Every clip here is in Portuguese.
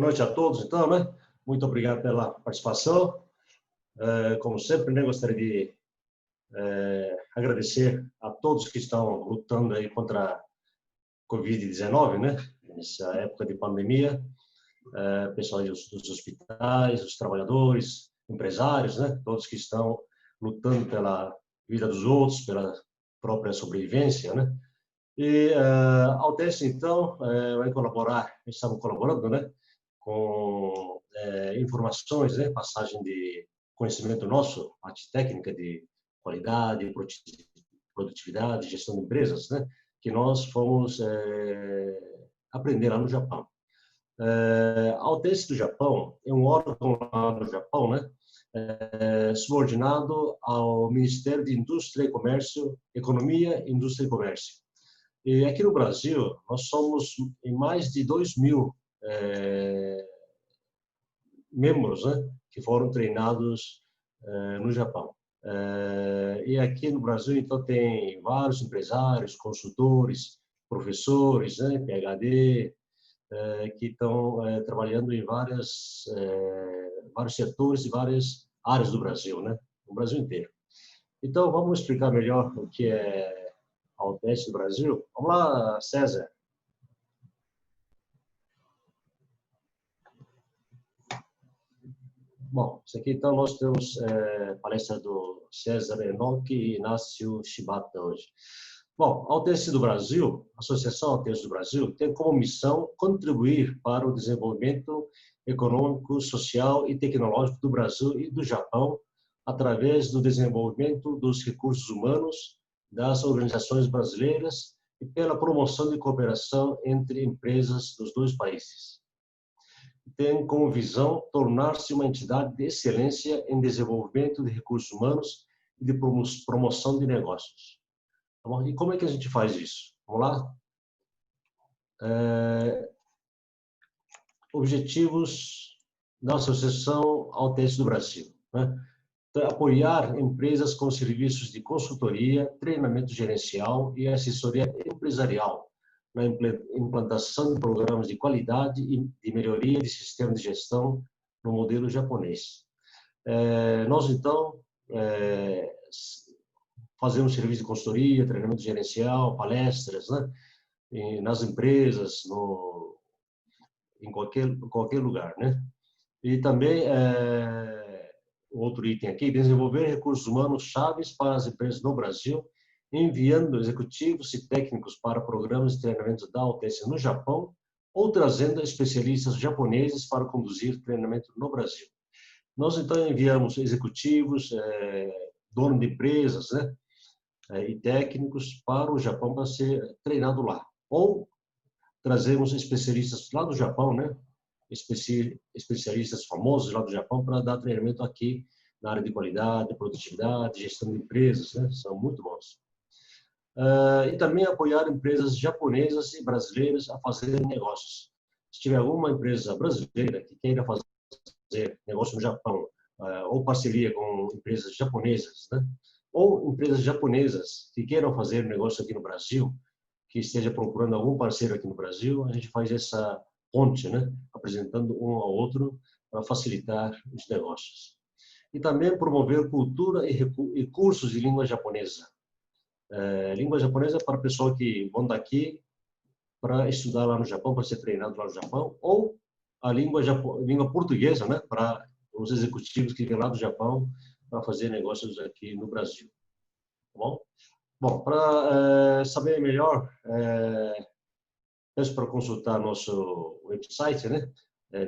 noite a todos, então, né? Muito obrigado pela participação. Como sempre, né, gostaria de agradecer a todos que estão lutando aí contra a Covid-19, né? Nessa época de pandemia, pessoal dos hospitais, os trabalhadores, empresários, né? Todos que estão lutando pela vida dos outros, pela própria sobrevivência, né? E a Altesse, então, vai colaborar, estamos colaborando, né, com informações, né, passagem de conhecimento nosso, parte técnica de qualidade, produtividade, gestão de empresas, né, que nós fomos aprender lá no Japão. A Altesse do Japão é um órgão lá no Japão, né, subordinado ao Ministério de Indústria e Comércio, Economia, Indústria e Comércio. E aqui no Brasil, nós somos em mais de 2.000 membros, né, que foram treinados no Japão. E aqui no Brasil, então, tem vários empresários, consultores, professores, né, PhD, que estão trabalhando em vários setores e várias áreas do Brasil, né, no Brasil inteiro. Então, vamos explicar melhor o que é a Altesse do Brasil. Vamos lá, César. Bom, isso aqui, então, nós temos palestra do César Enoch e Inácio Shibata hoje. Bom, a Altesse do Brasil, a Associação Altesse do Brasil, tem como missão contribuir para o desenvolvimento econômico, social e tecnológico do Brasil e do Japão através do desenvolvimento dos recursos humanos das organizações brasileiras e pela promoção de cooperação entre empresas dos dois países. Tem como visão tornar-se uma entidade de excelência em desenvolvimento de recursos humanos e de promoção de negócios. E como é que a gente faz isso? Vamos lá? Objetivos da Associação Altesse do Brasil, né? Apoiar empresas com serviços de consultoria, treinamento gerencial e assessoria empresarial na implantação de programas de qualidade e de melhoria de sistema de gestão no modelo japonês. Nós, então, fazemos serviço de consultoria, treinamento gerencial, palestras, né, nas empresas, em qualquer lugar, né? E também outro item aqui, desenvolver recursos humanos chaves para as empresas no Brasil, enviando executivos e técnicos para programas de treinamento da Altesse no Japão ou trazendo especialistas japoneses para conduzir treinamento no Brasil. Nós, então, enviamos executivos, donos de empresas, né, e técnicos para o Japão para ser treinado lá. Ou trazemos especialistas lá do Japão, né, especialistas famosos lá do Japão para dar treinamento aqui na área de qualidade, produtividade, gestão de empresas, né? São muito bons. E também apoiar empresas japonesas e brasileiras a fazerem negócios. Se tiver alguma empresa brasileira que queira fazer negócio no Japão, ou parceria com empresas japonesas, né? Ou empresas japonesas que queiram fazer negócio aqui no Brasil, que esteja procurando algum parceiro aqui no Brasil, a gente faz essa ponte, né? Apresentando um ao outro para facilitar os negócios. E também promover cultura e cursos de língua japonesa. Língua japonesa para o pessoal que vão daqui para estudar lá no Japão, para ser treinado lá no Japão, ou a língua portuguesa, né? Para os executivos que vêm lá do Japão para fazer negócios aqui no Brasil. Tá bom? Bom, para saber melhor, peço para consultar nosso website, né?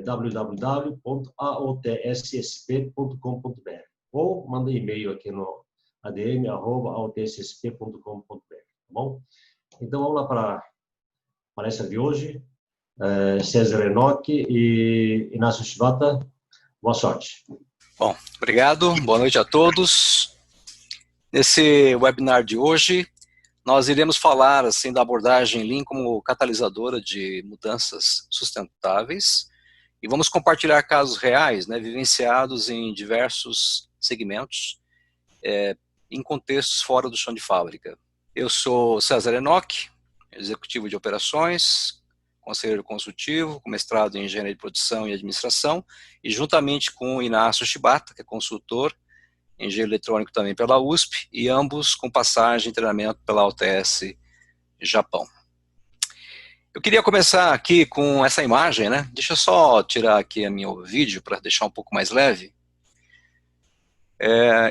www.aotssp.com.br ou manda e-mail aqui no adm@altssp.com.br, tá bom? Então vamos lá para a palestra de hoje. César Enoch e Inácio Shibata, boa sorte. Bom, obrigado, boa noite a todos. Nesse webinar de hoje, nós iremos falar assim, da abordagem Lean como catalisadora de mudanças sustentáveis e vamos compartilhar casos reais, né, vivenciados em diversos segmentos, em contextos fora do chão de fábrica. Eu sou César Enoch, executivo de operações, conselheiro consultivo, com mestrado em engenharia de produção e administração, e juntamente com o Inácio Shibata, que é consultor em engenharia eletrônico também pela USP, e ambos com passagem e treinamento pela UTS Japão. Eu queria começar aqui com essa imagem, né? Deixa eu só tirar aqui meu vídeo para deixar um pouco mais leve.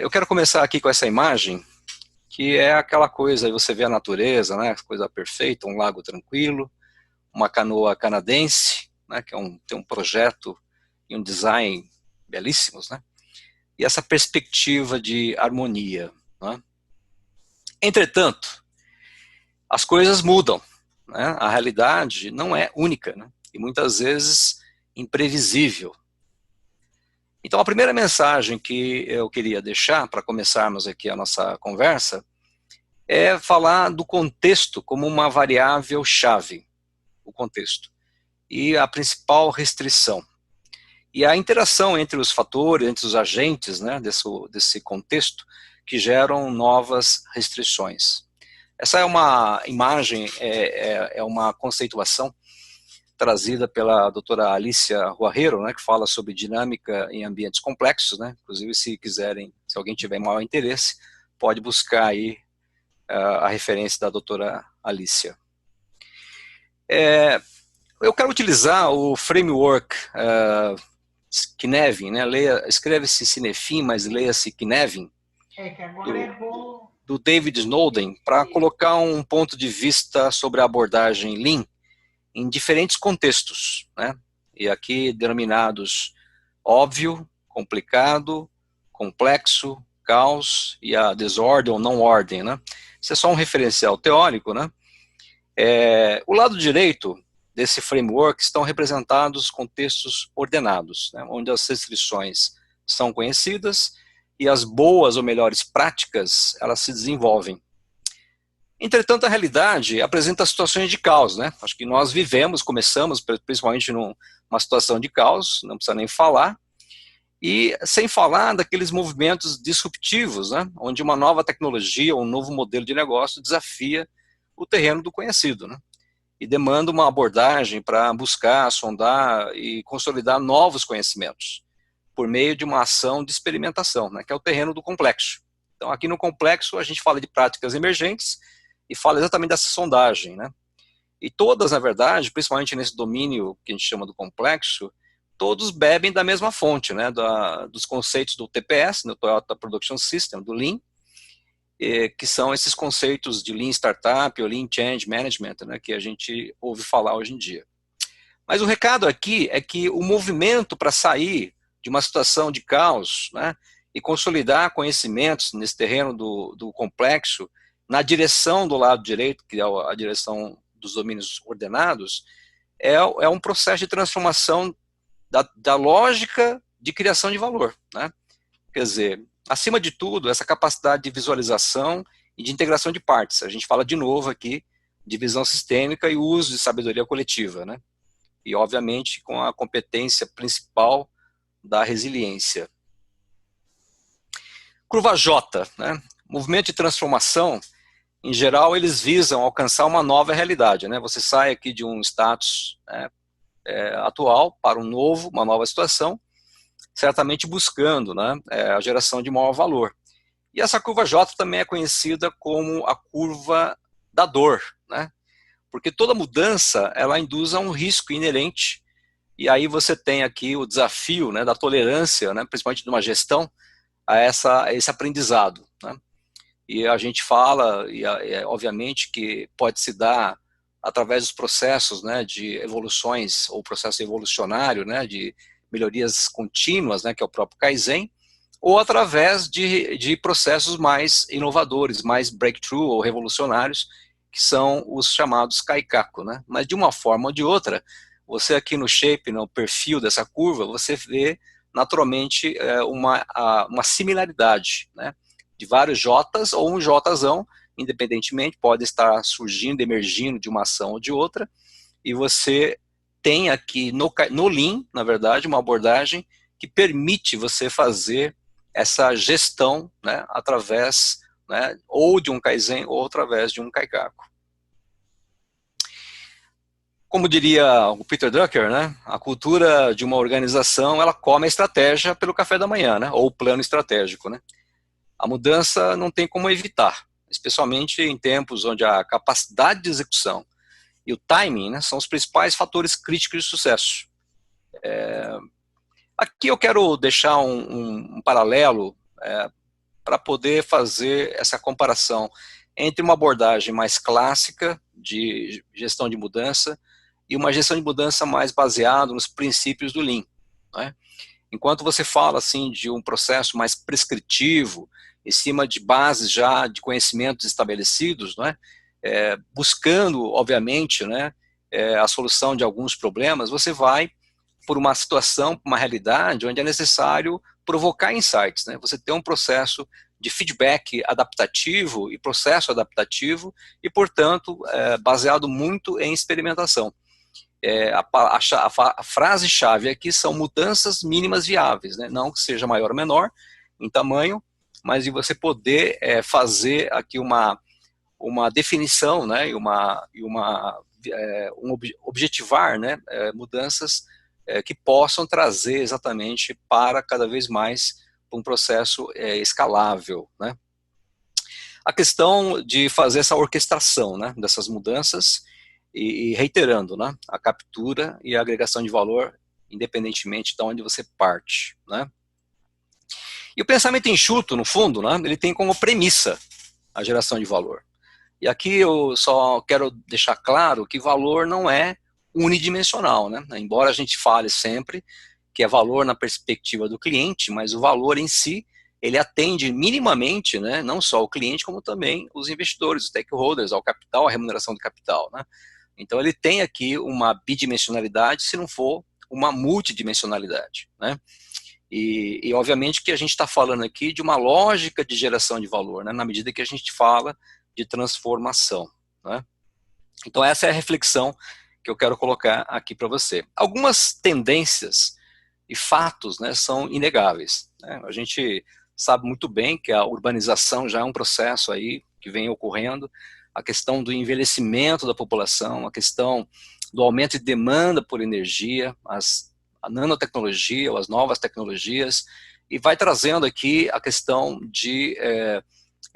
Eu quero começar aqui com essa imagem, que é aquela coisa, você vê a natureza, né? Coisa perfeita, um lago tranquilo, uma canoa canadense, né? Que tem um projeto e um design belíssimos, né? E essa perspectiva de harmonia, né? Entretanto, as coisas mudam, né? A realidade não é única, né? E muitas vezes imprevisível. Então, a primeira mensagem que eu queria deixar para começarmos aqui a nossa conversa é falar do contexto como uma variável chave, o contexto, e a principal restrição. E a interação entre os fatores, entre os agentes, né, desse contexto, que geram novas restrições. Essa é uma imagem, é uma conceituação trazida pela doutora Alicia Ruarreiro, né, que fala sobre dinâmica em ambientes complexos, né, inclusive se alguém tiver maior interesse, pode buscar aí a referência da doutora Alicia. Eu quero utilizar o framework Cynefin, né, escreve-se Cynefin, mas leia-se Cynefin, que agora é bom. Do David Snowden, para colocar um ponto de vista sobre a abordagem Lean em diferentes contextos, né? E aqui denominados óbvio, complicado, complexo, caos e a desordem ou não ordem, né? Isso é só um referencial teórico, né? O lado direito desse framework estão representados contextos ordenados, né? Onde as restrições são conhecidas e as boas ou melhores práticas, elas se desenvolvem. Entretanto, a realidade apresenta situações de caos, né? Acho que nós começamos principalmente numa situação de caos, não precisa nem falar, e sem falar daqueles movimentos disruptivos, né? Onde uma nova tecnologia, um novo modelo de negócio desafia o terreno do conhecido, né? E demanda uma abordagem para buscar, sondar e consolidar novos conhecimentos, por meio de uma ação de experimentação, né? Que é o terreno do complexo. Então, aqui no complexo, a gente fala de práticas emergentes, e fala exatamente dessa sondagem, né? E todas, na verdade, principalmente nesse domínio que a gente chama do complexo, todos bebem da mesma fonte, né? Dos conceitos do TPS, do Toyota Production System, do Lean, que são esses conceitos de Lean Startup ou Lean Change Management, né? Que a gente ouve falar hoje em dia. Mas o recado aqui é que o movimento para sair de uma situação de caos, né? E consolidar conhecimentos nesse terreno do complexo, na direção do lado direito, que é a direção dos domínios ordenados, é um processo de transformação da lógica de criação de valor, né? Quer dizer, acima de tudo, essa capacidade de visualização e de integração de partes. A gente fala de novo aqui de visão sistêmica e uso de sabedoria coletiva, né? E, obviamente, com a competência principal da resiliência. Curva J, né? Movimento de transformação, em geral, eles visam alcançar uma nova realidade, né? Você sai aqui de um status atual para uma nova situação, certamente buscando, né, a geração de maior valor. E essa curva J também é conhecida como a curva da dor, né? Porque toda mudança, ela induz a um risco inerente, e aí você tem aqui o desafio, né, da tolerância, né, principalmente de uma gestão, a esse aprendizado, né? E a gente fala, obviamente, que pode se dar através dos processos, né, de evoluções, ou processo evolucionário, né, de melhorias contínuas, né, que é o próprio Kaizen, ou através de processos mais inovadores, mais breakthrough ou revolucionários, que são os chamados Kaikaku, né? Mas de uma forma ou de outra, você aqui no shape, no perfil dessa curva, você vê naturalmente uma similaridade, né? De vários J's ou um Jzão, independentemente, pode estar surgindo, emergindo de uma ação ou de outra, e você tem aqui no Lean, na verdade, uma abordagem que permite você fazer essa gestão, né, através, né, ou de um Kaizen ou através de um Kaikaku. Como diria o Peter Drucker, né, a cultura de uma organização, ela come a estratégia pelo café da manhã, né, ou o plano estratégico, né. A mudança não tem como evitar, especialmente em tempos onde a capacidade de execução e o timing, né, são os principais fatores críticos de sucesso. Aqui eu quero deixar um paralelo para poder fazer essa comparação entre uma abordagem mais clássica de gestão de mudança e uma gestão de mudança mais baseada nos princípios do Lean, né? Enquanto você fala assim de um processo mais prescritivo, em cima de bases já de conhecimentos estabelecidos, né? Buscando, obviamente, né, a solução de alguns problemas, você vai por uma situação, por uma realidade onde é necessário provocar insights, né? Você tem um processo de feedback adaptativo e processo adaptativo e, portanto, baseado muito em experimentação. A frase-chave aqui são mudanças mínimas viáveis, né? Não que seja maior ou menor em tamanho, mas de você poder fazer aqui uma definição, né? Objetivar, né? Mudanças que possam trazer exatamente para cada vez mais um processo escalável, né? A questão de fazer essa orquestração, né, dessas mudanças e reiterando, né, a captura e a agregação de valor independentemente de onde você parte, né? E o pensamento enxuto, no fundo, né, ele tem como premissa a geração de valor. E aqui eu só quero deixar claro que valor não é unidimensional, né? Embora a gente fale sempre que é valor na perspectiva do cliente, mas o valor em si, ele atende minimamente, né, não só o cliente, como também os investidores, os stakeholders, ao capital, à remuneração do capital, né? Então ele tem aqui uma bidimensionalidade, se não for uma multidimensionalidade, né? E obviamente que a gente está falando aqui de uma lógica de geração de valor, né, na medida que a gente fala de transformação, né? Então essa é a reflexão que eu quero colocar aqui para você. Algumas tendências e fatos, né, são inegáveis, né? A gente sabe muito bem que a urbanização já é um processo aí que vem ocorrendo, a questão do envelhecimento da população, a questão do aumento de demanda por energia, a nanotecnologia ou as novas tecnologias, e vai trazendo aqui a questão de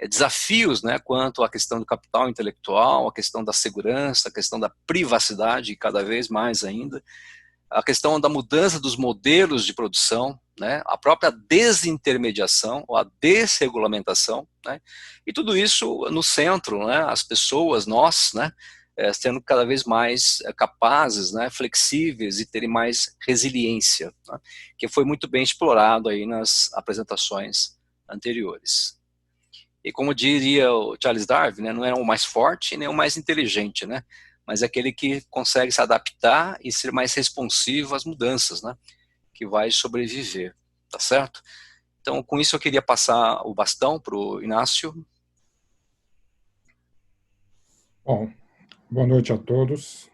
desafios, né, quanto à questão do capital intelectual, a questão da segurança, a questão da privacidade, cada vez mais ainda, a questão da mudança dos modelos de produção, né, a própria desintermediação ou a desregulamentação, né, e tudo isso no centro, né, as pessoas, nós, né, sendo cada vez mais capazes, né, flexíveis e terem mais resiliência, né, que foi muito bem explorado aí nas apresentações anteriores. E como diria o Charles Darwin, né, não é o mais forte nem o mais inteligente, né, mas é aquele que consegue se adaptar e ser mais responsivo às mudanças, né, que vai sobreviver, tá certo? Então, com isso eu queria passar o bastão para o Inácio. Bom, boa noite a todos.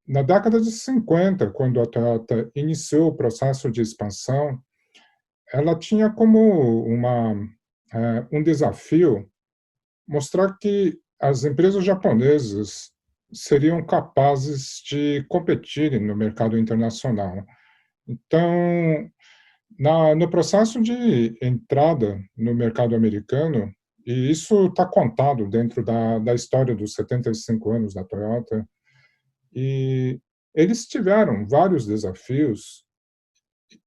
Na década de 50, quando a Toyota iniciou o processo de expansão, ela tinha como um desafio mostrar que as empresas japonesas seriam capazes de competirem no mercado internacional. Então, no processo de entrada no mercado americano, e isso está contado dentro da história dos 75 anos da Toyota, e eles tiveram vários desafios,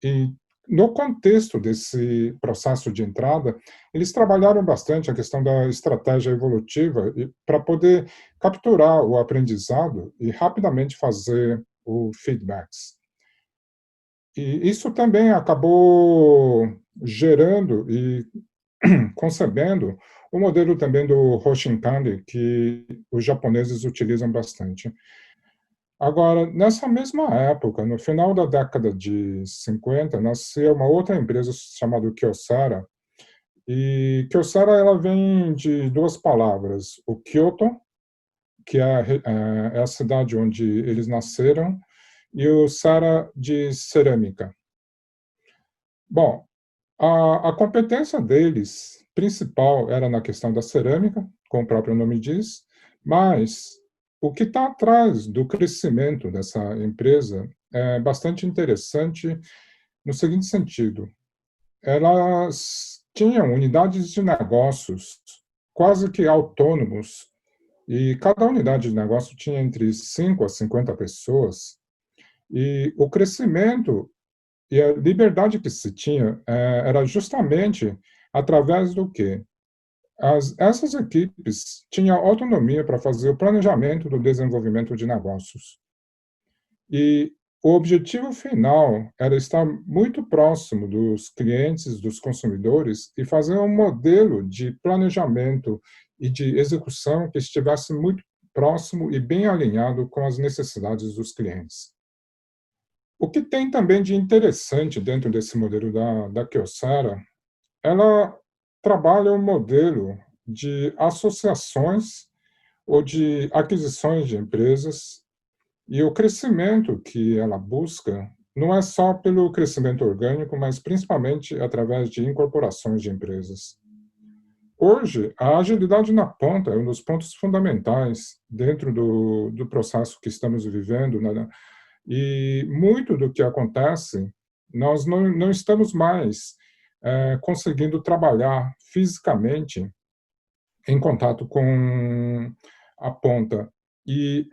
e no contexto desse processo de entrada, eles trabalharam bastante a questão da estratégia evolutiva para poder capturar o aprendizado e rapidamente fazer o feedbacks. E isso também acabou gerando e concebendo o modelo também do Hoshinkanri, que os japoneses utilizam bastante. Agora, nessa mesma época, no final da década de 50, nasceu uma outra empresa chamada Kyocera, e Kyocera ela vem de duas palavras, o Kyoto, que é a cidade onde eles nasceram, e o Sara de cerâmica. Bom, a competência deles principal era na questão da cerâmica, como o próprio nome diz, mas o que está atrás do crescimento dessa empresa é bastante interessante no seguinte sentido. Elas tinham unidades de negócios quase que autônomos, e cada unidade de negócio tinha entre 5 a 50 pessoas, e o crescimento e a liberdade que se tinha era justamente através do quê? Essas equipes tinham autonomia para fazer o planejamento do desenvolvimento de negócios. E o objetivo final era estar muito próximo dos clientes, dos consumidores, e fazer um modelo de planejamento e de execução que estivesse muito próximo e bem alinhado com as necessidades dos clientes. O que tem também de interessante dentro desse modelo da Kyocera, ela trabalha um modelo de associações ou de aquisições de empresas, e o crescimento que ela busca não é só pelo crescimento orgânico, mas principalmente através de incorporações de empresas. Hoje, a agilidade na ponta é um dos pontos fundamentais dentro do processo que estamos vivendo, né? E muito do que acontece, nós não estamos mais conseguindo trabalhar fisicamente em contato com a ponta. E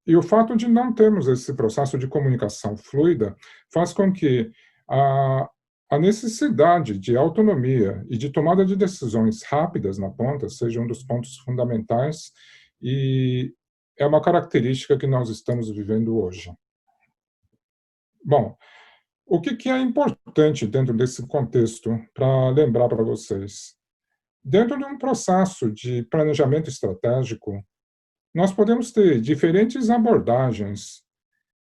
e o fato de não termos esse processo de comunicação fluida faz com que a necessidade de autonomia e de tomada de decisões rápidas na ponta seja um dos pontos fundamentais, e é uma característica que nós estamos vivendo hoje. Bom, o que é importante dentro desse contexto para lembrar para vocês? Dentro de um processo de planejamento estratégico, nós podemos ter diferentes abordagens,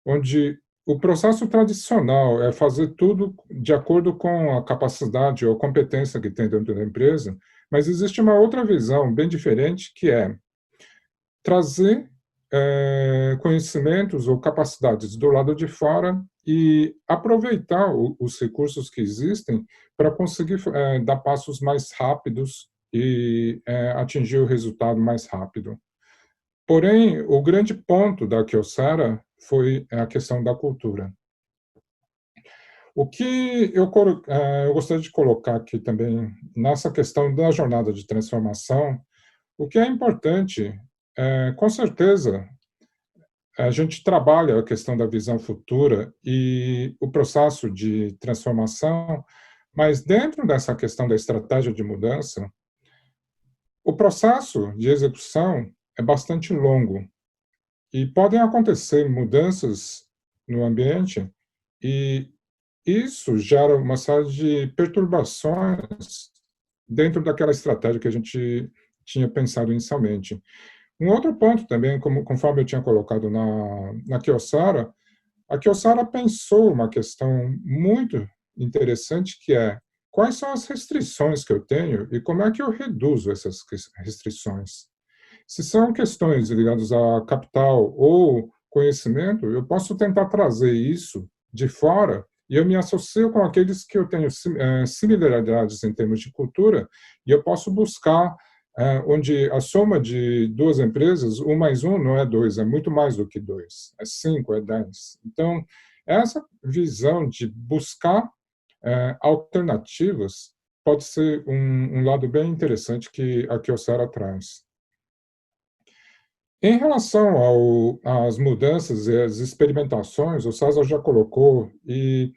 onde o processo tradicional é fazer tudo de acordo com a capacidade ou competência que tem dentro da empresa, mas existe uma outra visão bem diferente, que é trazer conhecimentos ou capacidades do lado de fora e aproveitar os recursos que existem para conseguir dar passos mais rápidos e atingir o resultado mais rápido. Porém, o grande ponto da Kyocera foi a questão da cultura. O que eu gostaria de colocar aqui também, nessa questão da jornada de transformação, o que é importante, com certeza, a gente trabalha a questão da visão futura e o processo de transformação, mas dentro dessa questão da estratégia de mudança, o processo de execução é bastante longo e podem acontecer mudanças no ambiente, e isso gera uma série de perturbações dentro daquela estratégia que a gente tinha pensado inicialmente. Um outro ponto também, conforme eu tinha colocado na Kyocera, a Kyocera pensou uma questão muito interessante, que é: quais são as restrições que eu tenho e como é que eu reduzo essas restrições? Se são questões ligadas a capital ou conhecimento, eu posso tentar trazer isso de fora e eu me associo com aqueles que eu tenho similaridades em termos de cultura, e eu posso buscar onde a soma de duas empresas, 1 mais 1 não é 2, é muito mais do que 2, é 5, é 10. Então, essa visão de buscar alternativas pode ser um lado bem interessante que a Kyocera traz. Em relação às mudanças e às experimentações, o César já colocou, e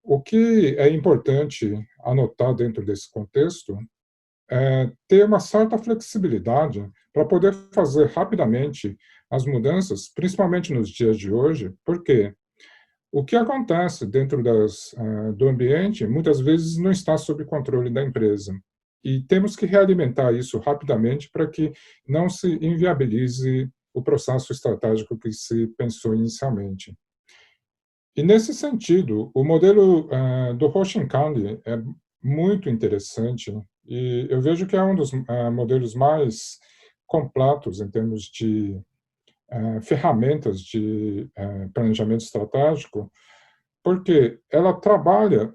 o que é importante anotar dentro desse contexto é ter uma certa flexibilidade para poder fazer rapidamente as mudanças, principalmente nos dias de hoje, porque o que acontece dentro do ambiente muitas vezes não está sob controle da empresa. E temos que realimentar isso rapidamente para que não se inviabilize o processo estratégico que se pensou inicialmente. E, nesse sentido, o modelo do Hoshinkanri é muito interessante, e eu vejo que é um dos modelos mais completos em termos de ferramentas de planejamento estratégico, porque ela trabalha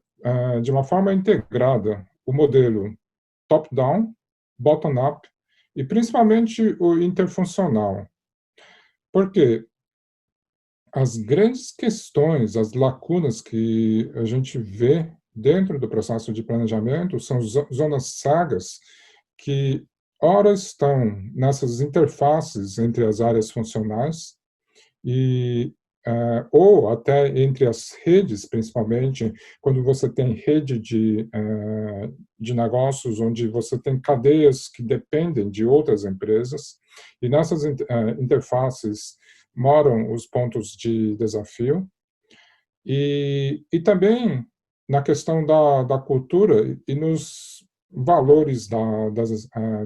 de uma forma integrada o modelo top-down, bottom-up e principalmente o interfuncional. Porque as grandes questões, as lacunas que a gente vê dentro do processo de planejamento são zonas cegas que, ora, estão nessas interfaces entre as áreas funcionais e ou até entre as redes, principalmente quando você tem rede de negócios onde você tem cadeias que dependem de outras empresas, e nessas interfaces moram os pontos de desafio, e também na questão da cultura e nos valores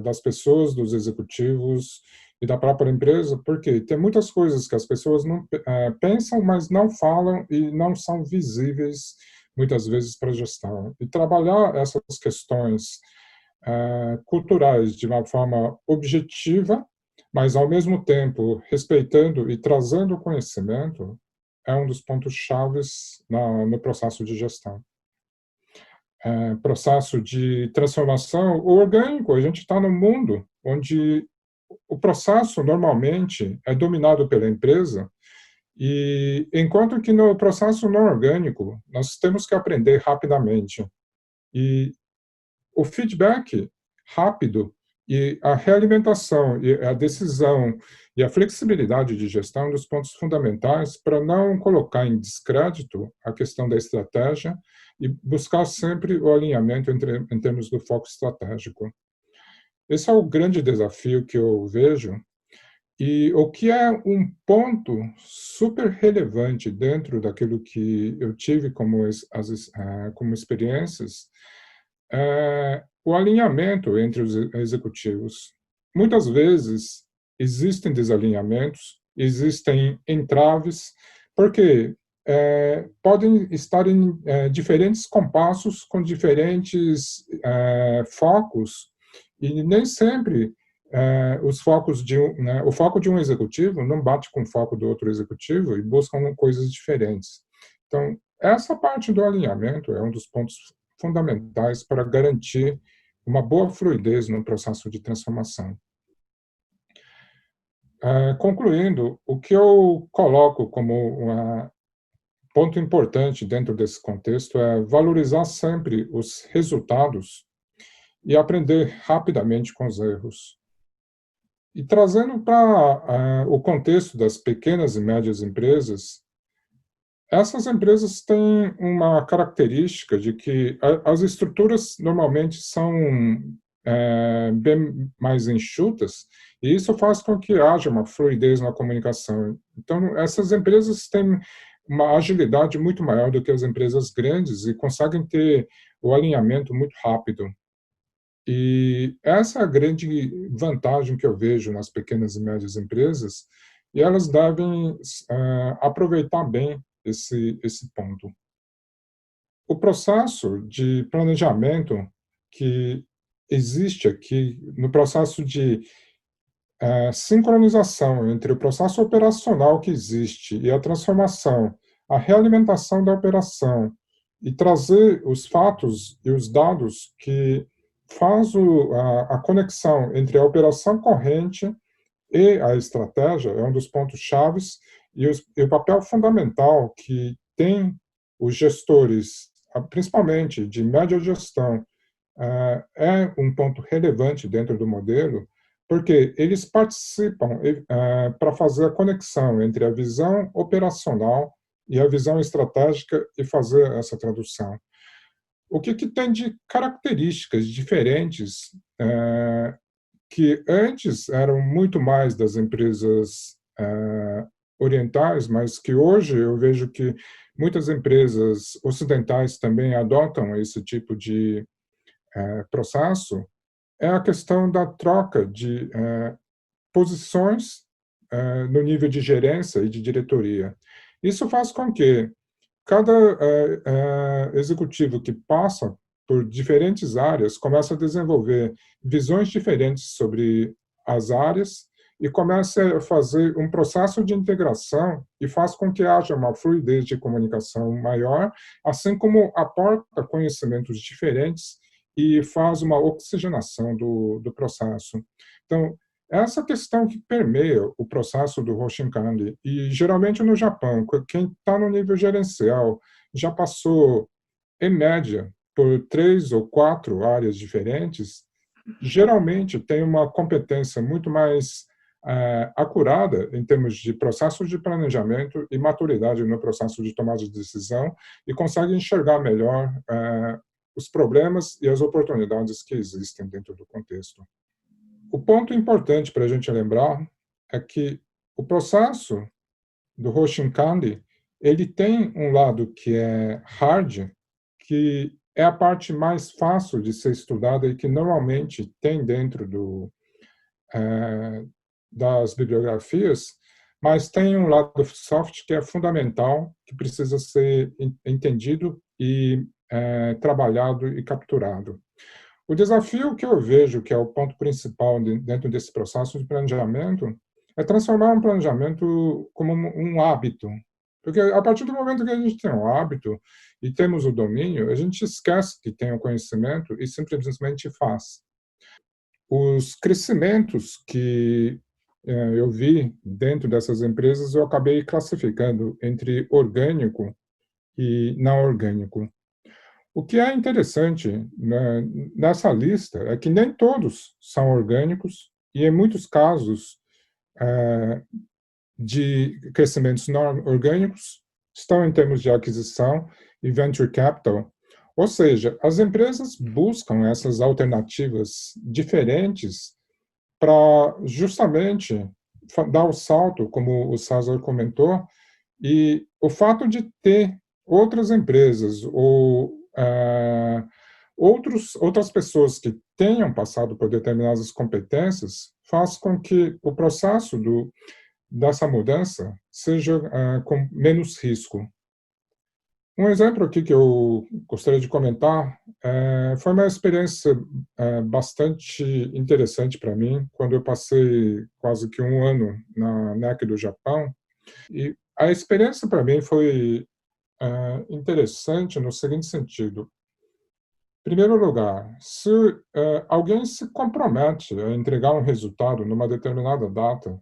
das pessoas, dos executivos e da própria empresa, porque tem muitas coisas que as pessoas não pensam, mas não falam e não são visíveis muitas vezes para a gestão. E trabalhar essas questões culturais de uma forma objetiva, mas ao mesmo tempo respeitando e trazendo conhecimento, é um dos pontos chaves no processo de gestão. Processo de transformação orgânico, a gente está num mundo onde o processo normalmente é dominado pela empresa, e enquanto que no processo não orgânico nós temos que aprender rapidamente, e o feedback rápido e a realimentação e a decisão e a flexibilidade de gestão dos pontos fundamentais para não colocar em descrédito a questão da estratégia e buscar sempre o alinhamento em termos do foco estratégico. Esse é o grande desafio que eu vejo, e o que é um ponto super relevante dentro daquilo que eu tive como experiências é o alinhamento entre os executivos. Muitas vezes existem desalinhamentos, existem entraves, porque podem estar em diferentes compassos com diferentes focos, e nem sempre os focos o foco de um executivo não bate com o foco do outro executivo e buscam coisas diferentes. Então, essa parte do alinhamento é um dos pontos fundamentais para garantir uma boa fluidez no processo de transformação. Concluindo, o que eu coloco como um ponto importante dentro desse contexto é valorizar sempre os resultados e aprender rapidamente com os erros. E trazendo para o contexto das pequenas e médias empresas, essas empresas têm uma característica de que as estruturas normalmente são bem mais enxutas, e isso faz com que haja uma fluidez na comunicação. Então, essas empresas têm uma agilidade muito maior do que as empresas grandes e conseguem ter o alinhamento muito rápido. E essa é a grande vantagem que eu vejo nas pequenas e médias empresas, e elas devem aproveitar bem esse ponto. O processo de planejamento que existe aqui, no processo de sincronização entre o processo operacional que existe e a transformação, a realimentação da operação, e trazer os fatos e os dados que faz a conexão entre a operação corrente e a estratégia, é um dos pontos chaves, e o papel fundamental que tem os gestores, principalmente de média gestão, é um ponto relevante dentro do modelo, porque eles participam para fazer a conexão entre a visão operacional e a visão estratégica e fazer essa tradução. O que tem de características diferentes que antes eram muito mais das empresas orientais, mas que hoje eu vejo que muitas empresas ocidentais também adotam esse tipo de processo, é a questão da troca de posições no nível de gerência e de diretoria. Isso faz com que cada executivo que passa por diferentes áreas começa a desenvolver visões diferentes sobre as áreas e começa a fazer um processo de integração e faz com que haja uma fluidez de comunicação maior, assim como aporta conhecimentos diferentes e faz uma oxigenação do processo. Então, essa questão que permeia o processo do Hoshin Kanri, e geralmente no Japão, quem está no nível gerencial já passou, em média, por 3 ou 4 áreas diferentes, geralmente tem uma competência muito mais acurada em termos de processos de planejamento e maturidade no processo de tomada de decisão e consegue enxergar melhor os problemas e as oportunidades que existem dentro do contexto. O ponto importante para a gente lembrar é que o processo do Hoshin Kanri, ele tem um lado que é hard, que é a parte mais fácil de ser estudada e que normalmente tem dentro das bibliografias, mas tem um lado soft que é fundamental, que precisa ser entendido e trabalhado e capturado. O desafio que eu vejo, que é o ponto principal dentro desse processo de planejamento, é transformar um planejamento como um hábito. Porque a partir do momento que a gente tem um hábito e temos o domínio, a gente esquece que tem o conhecimento e simplesmente faz. Os crescimentos que eu vi dentro dessas empresas, eu acabei classificando entre orgânico e não orgânico. O que é interessante, né, nessa lista é que nem todos são orgânicos e, em muitos casos, de crescimentos não orgânicos estão em termos de aquisição e venture capital. Ou seja, as empresas buscam essas alternativas diferentes para justamente dar o salto, como o César comentou, e o fato de ter outras empresas ou outras pessoas que tenham passado por determinadas competências faz com que o processo dessa mudança seja com menos risco. Um exemplo aqui que eu gostaria de comentar foi uma experiência bastante interessante para mim, quando eu passei quase que um ano na NEC do Japão. E a experiência para mim foi interessante no seguinte sentido. Em primeiro lugar, se alguém se compromete a entregar um resultado numa determinada data,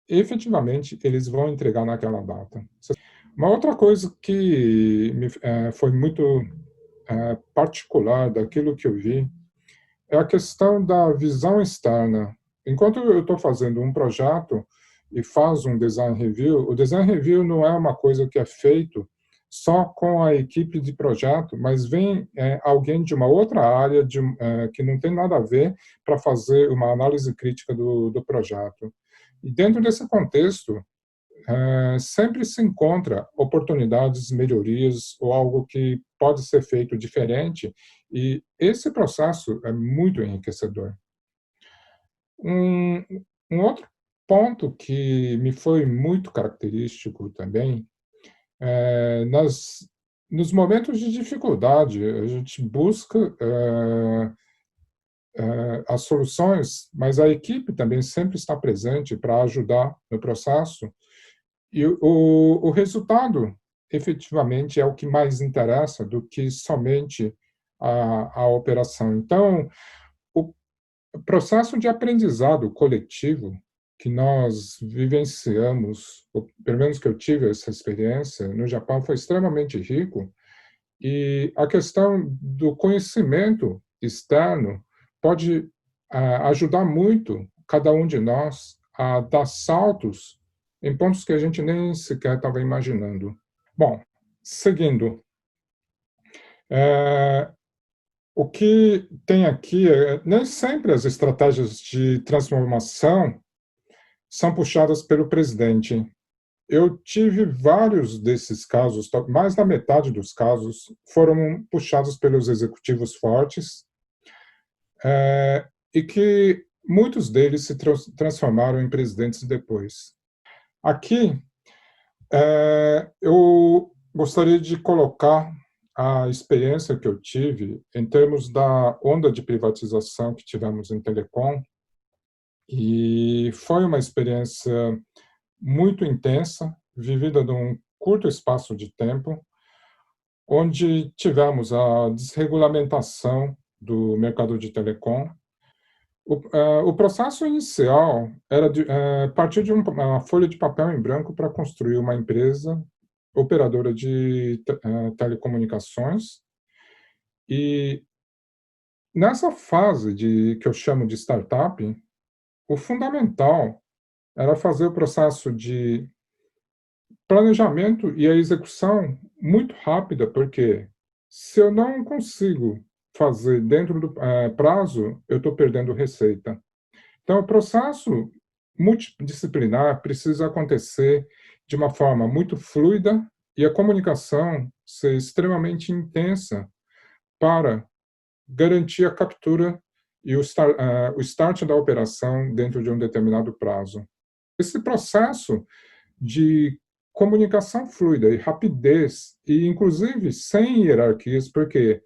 efetivamente eles vão entregar naquela data. Uma outra coisa que foi muito particular daquilo que eu vi é a questão da visão externa. Enquanto eu estou fazendo um projeto e faz um design review, o design review não é uma coisa que é feito só com a equipe de projeto, mas vem alguém de uma outra área que não tem nada a ver para fazer uma análise crítica do projeto. E dentro desse contexto, sempre se encontra oportunidades, melhorias ou algo que pode ser feito diferente, e esse processo é muito enriquecedor. Um outro ponto que me foi muito característico também nos momentos de dificuldade, a gente busca as soluções, mas a equipe também sempre está presente para ajudar no processo. E o resultado, efetivamente, é o que mais interessa do que somente a operação. Então, o processo de aprendizado coletivo que nós vivenciamos, ou pelo menos que eu tive essa experiência no Japão, foi extremamente rico. E a questão do conhecimento externo pode ajudar muito cada um de nós a dar saltos em pontos que a gente nem sequer estava imaginando. Bom, seguindo. O que tem aqui nem sempre as estratégias de transformação são puxadas pelo presidente. Eu tive vários desses casos, mais da metade dos casos foram puxados pelos executivos fortes, e que muitos deles se transformaram em presidentes depois. Aqui, eu gostaria de colocar a experiência que eu tive em termos da onda de privatização que tivemos em telecom, e foi uma experiência muito intensa, vivida num curto espaço de tempo, onde tivemos a desregulamentação do mercado de telecom. O processo inicial era partir de uma folha de papel em branco para construir uma empresa operadora de telecomunicações. E nessa fase que eu chamo de startup, o fundamental era fazer o processo de planejamento e a execução muito rápida, porque se eu não consigo fazer dentro do prazo, eu estou perdendo receita. Então, o processo multidisciplinar precisa acontecer de uma forma muito fluida e a comunicação ser extremamente intensa para garantir a captura e o start da operação dentro de um determinado prazo. Esse processo de comunicação fluida e rapidez, e inclusive sem hierarquias, porque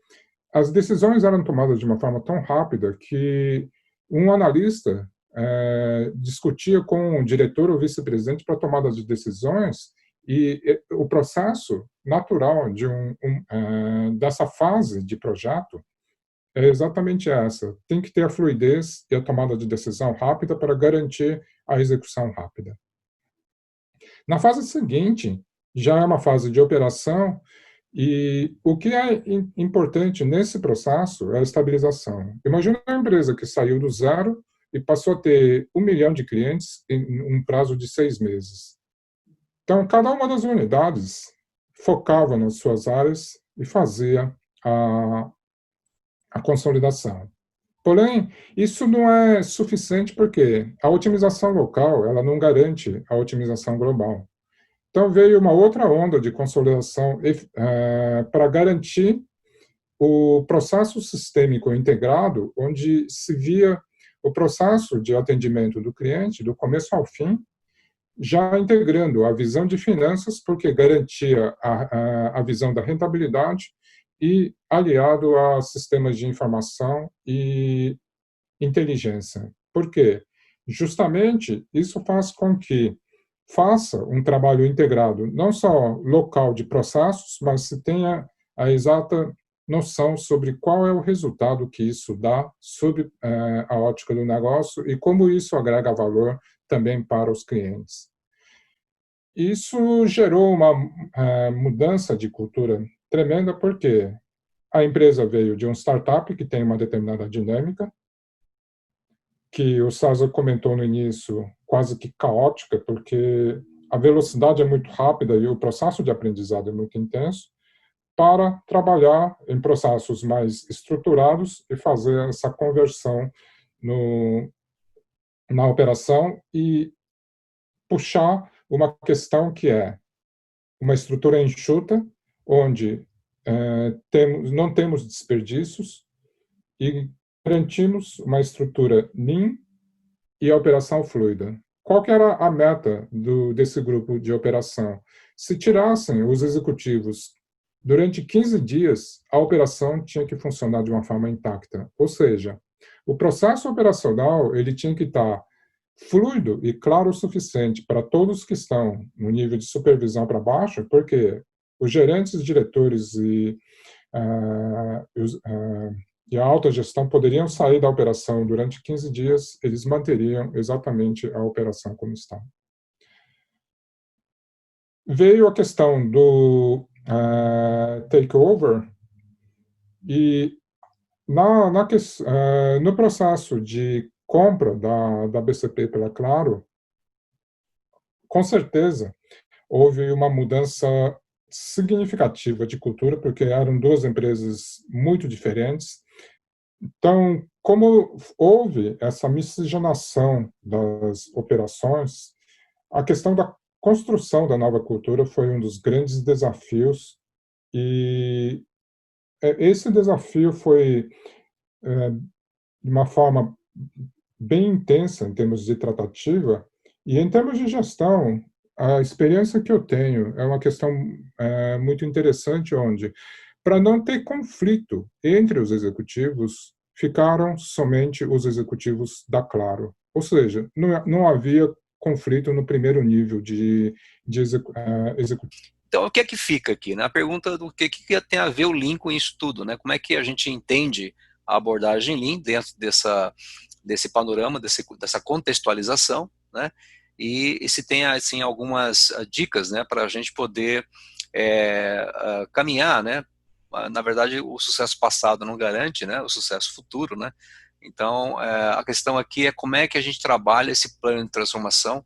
as decisões eram tomadas de uma forma tão rápida que um analista discutia com o diretor ou vice-presidente para tomada de decisões, e o processo natural de dessa fase de projeto é exatamente essa. Tem que ter a fluidez e a tomada de decisão rápida para garantir a execução rápida. Na fase seguinte, já é uma fase de operação, e o que é importante nesse processo é a estabilização. Imagina uma empresa que saiu do zero e passou a ter 1 milhão de clientes em um prazo de 6 meses. Então, cada uma das unidades focava nas suas áreas e fazia a consolidação. Porém, isso não é suficiente porque a otimização local ela não garante a otimização global. Então, veio uma outra onda de consolidação para garantir o processo sistêmico integrado, onde se via o processo de atendimento do cliente, do começo ao fim, já integrando a visão de finanças, porque garantia a visão da rentabilidade, e aliado a sistemas de informação e inteligência. Por quê? Justamente isso faz com que faça um trabalho integrado, não só local de processos, mas se tenha a exata noção sobre qual é o resultado que isso dá sob a ótica do negócio e como isso agrega valor também para os clientes. Isso gerou uma mudança de cultura tremenda, porque a empresa veio de um startup que tem uma determinada dinâmica, que o César comentou no início, quase que caótica, porque a velocidade é muito rápida e o processo de aprendizado é muito intenso, para trabalhar em processos mais estruturados e fazer essa conversão na operação e puxar uma questão que é uma estrutura enxuta, onde não temos desperdícios e garantimos uma estrutura lean e a operação fluida. Qual que era a meta desse grupo de operação? Se tirassem os executivos durante 15 dias, a operação tinha que funcionar de uma forma intacta. Ou seja, o processo operacional ele tinha que estar fluido e claro o suficiente para todos que estão no nível de supervisão para baixo, porque os gerentes, diretores e a alta gestão poderiam sair da operação durante 15 dias, eles manteriam exatamente a operação como está. Veio a questão do takeover, e no processo de compra da BCP pela Claro, com certeza houve uma mudança significativa de cultura, porque eram duas empresas muito diferentes. Então, como houve essa miscigenação das operações, a questão da construção da nova cultura foi um dos grandes desafios, e esse desafio foi de uma forma bem intensa em termos de tratativa, e em termos de gestão, a experiência que eu tenho é uma questão muito interessante, onde, para não ter conflito entre os executivos, ficaram somente os executivos da Claro. Ou seja, não havia conflito no primeiro nível de executivo. Então, o que é que fica aqui? Né? A pergunta do que tem a ver o Lean com isso tudo, né? Como é que a gente entende a abordagem Lean dentro desse panorama, dessa contextualização, né? E se tem, assim, algumas dicas, né, para a gente poder caminhar, né? Na verdade, o sucesso passado não garante, né, o sucesso futuro, né? Então, a questão aqui é como é que a gente trabalha esse plano de transformação,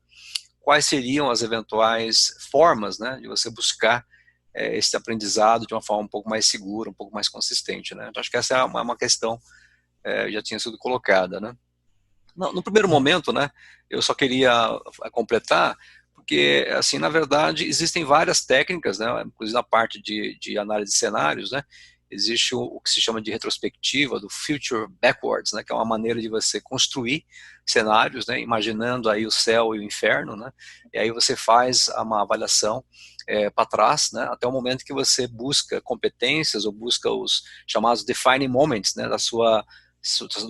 quais seriam as eventuais formas, né, de você buscar esse aprendizado de uma forma um pouco mais segura, um pouco mais consistente, né? Então, acho que essa é uma questão que já tinha sido colocada, né? No primeiro momento, né, eu só queria completar, porque, assim, na verdade, existem várias técnicas, né, inclusive na parte de análise de cenários, né, existe o que se chama de retrospectiva, do future backwards, né, que é uma maneira de você construir cenários, né, imaginando aí o céu e o inferno, né, e aí você faz uma avaliação para trás, né, até o momento que você busca competências ou busca os chamados defining moments, né, do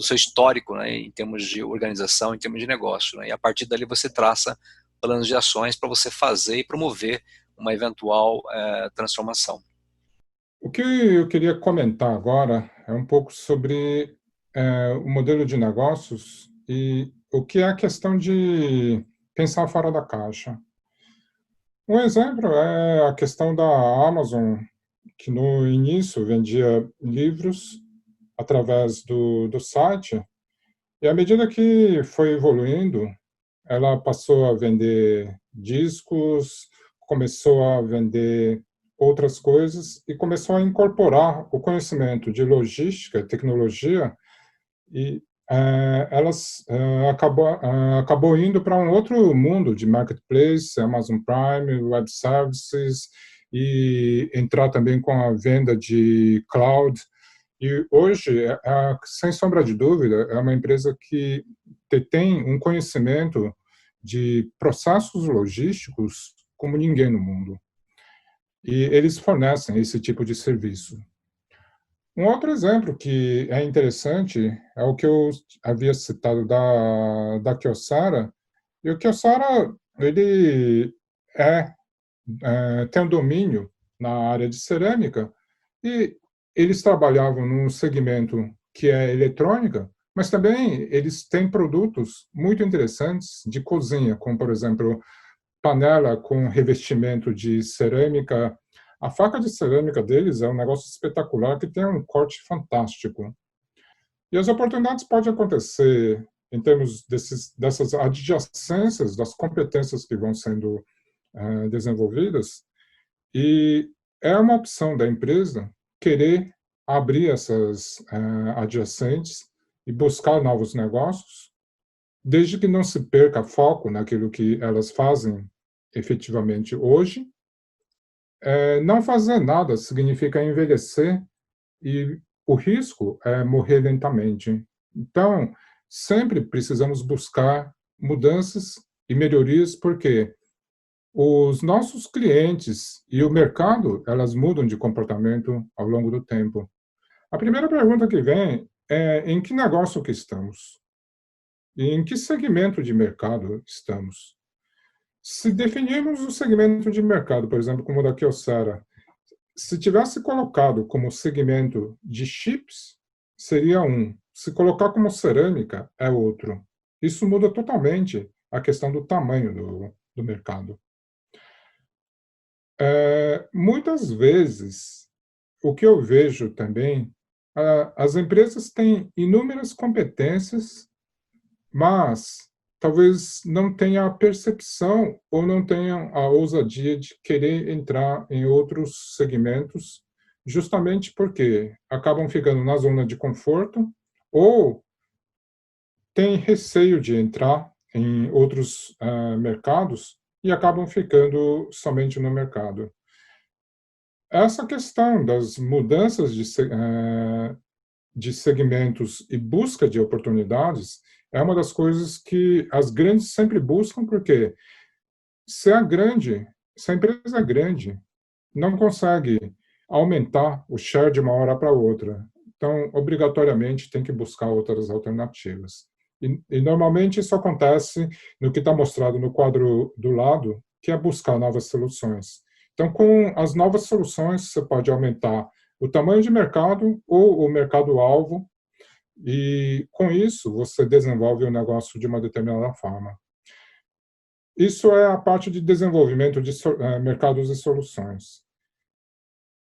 seu histórico, né, em termos de organização, em termos de negócio, né, e a partir dali você traça planos de ações para você fazer e promover uma eventual transformação. O que eu queria comentar agora é um pouco sobre o modelo de negócios e o que é a questão de pensar fora da caixa. Um exemplo é a questão da Amazon, que no início vendia livros através do site, e à medida que foi evoluindo, ela passou a vender discos, começou a vender outras coisas e começou a incorporar o conhecimento de logística, tecnologia, e acabou indo para um outro mundo de marketplace, Amazon Prime, web services, e entrar também com a venda de cloud. E hoje, sem sombra de dúvida, é uma empresa que detém um conhecimento de processos logísticos como ninguém no mundo. E eles fornecem esse tipo de serviço. Um outro exemplo que é interessante é o que eu havia citado da Kyocera. E o Kyocera, ele tem um domínio na área de cerâmica e eles trabalhavam num segmento que é eletrônica, mas também eles têm produtos muito interessantes de cozinha, como, por exemplo, panela com revestimento de cerâmica. A faca de cerâmica deles é um negócio espetacular que tem um corte fantástico. E as oportunidades podem acontecer em termos dessas adjacências das competências que vão sendo desenvolvidas, e é uma opção da empresa querer abrir essas adjacentes e buscar novos negócios, desde que não se perca foco naquilo que elas fazem efetivamente hoje. Não fazer nada significa envelhecer e o risco é morrer lentamente. Então, sempre precisamos buscar mudanças e melhorias, porque os nossos clientes e o mercado, elas mudam de comportamento ao longo do tempo. A primeira pergunta que vem é: em que negócio que estamos? E em que segmento de mercado estamos? Se definirmos o segmento de mercado, por exemplo, como o da Kyocera, se tivesse colocado como segmento de chips, seria um. Se colocar como cerâmica, é outro. Isso muda totalmente a questão do tamanho do mercado. Muitas vezes, o que eu vejo também, as empresas têm inúmeras competências, mas talvez não tenham a percepção ou não tenham a ousadia de querer entrar em outros segmentos, justamente porque acabam ficando na zona de conforto ou têm receio de entrar em outros mercados e acabam ficando somente no mercado. Essa questão das mudanças de segmentos e busca de oportunidades é uma das coisas que as grandes sempre buscam, porque se a empresa é grande, não consegue aumentar o share de uma hora para outra. Então, obrigatoriamente, tem que buscar outras alternativas. E normalmente isso acontece no que está mostrado no quadro do lado, que é buscar novas soluções. Então, com as novas soluções, você pode aumentar o tamanho de mercado ou o mercado-alvo, e com isso você desenvolve o negócio de uma determinada forma. Isso é a parte de desenvolvimento de mercados e soluções.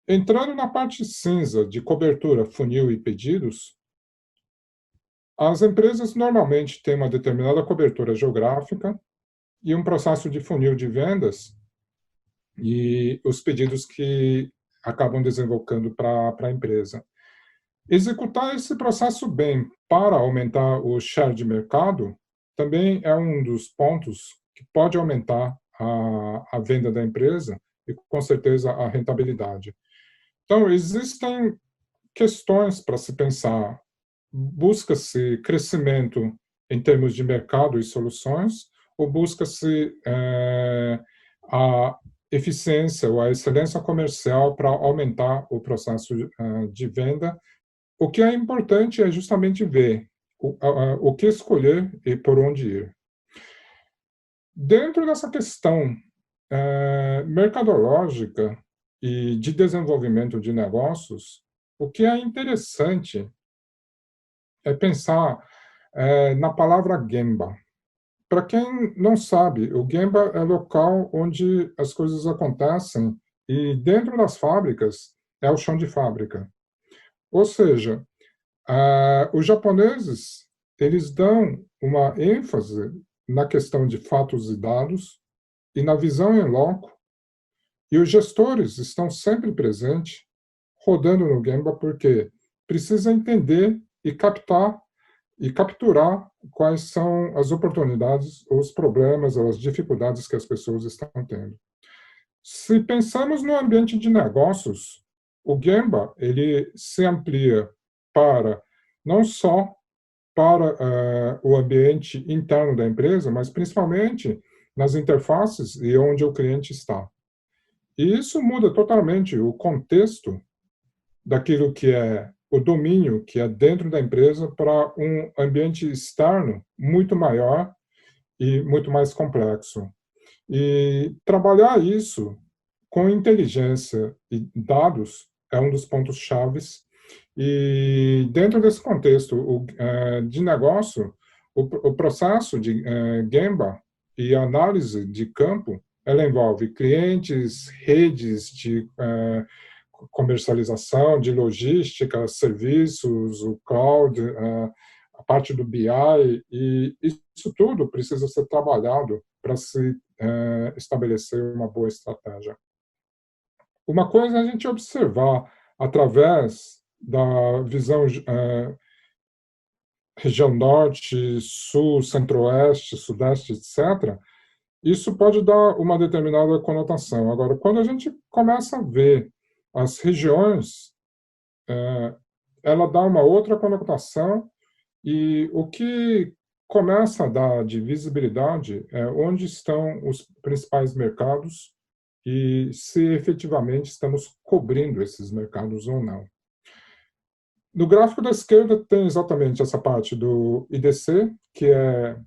Entrando na parte cinza de cobertura, funil e pedidos, as empresas normalmente têm uma determinada cobertura geográfica e um processo de funil de vendas e os pedidos que acabam desembocando para a empresa. Executar esse processo bem para aumentar o share de mercado também é um dos pontos que pode aumentar a venda da empresa e, com certeza, a rentabilidade. Então, existem questões para se pensar. Busca-se crescimento em termos de mercado e soluções, ou busca-se a eficiência ou a excelência comercial para aumentar o processo de venda. O que é importante é justamente ver o que escolher e por onde ir. Dentro dessa questão mercadológica e de desenvolvimento de negócios, o que é interessante é pensar na palavra Gemba. Para quem não sabe, o Gemba é local onde as coisas acontecem e dentro das fábricas é o chão de fábrica. Ou seja, os japoneses eles dão uma ênfase na questão de fatos e dados e na visão em loco, e os gestores estão sempre presentes, rodando no Gemba, porque precisa entender e captar e capturar quais são as oportunidades, os problemas ou as dificuldades que as pessoas estão tendo. Se pensamos no ambiente de negócios, o Gemba ele se amplia para não só para o ambiente interno da empresa, mas principalmente nas interfaces e onde o cliente está. E isso muda totalmente o contexto daquilo que é o domínio que é dentro da empresa para um ambiente externo muito maior e muito mais complexo. E trabalhar isso com inteligência e dados é um dos pontos chaves. E dentro desse contexto de negócio, o processo de Gemba e análise de campo, ela envolve clientes, redes de comercialização, de logística, serviços, o cloud, a parte do BI, e isso tudo precisa ser trabalhado para se estabelecer uma boa estratégia. Uma coisa é a gente observar através da visão região norte, sul, centro-oeste, sudeste, etc., isso pode dar uma determinada conotação. Agora, quando a gente começa a ver as regiões, ela dá uma outra conotação, e o que começa a dar de visibilidade é onde estão os principais mercados e se efetivamente estamos cobrindo esses mercados ou não. No gráfico da esquerda tem exatamente essa parte do IDC, que é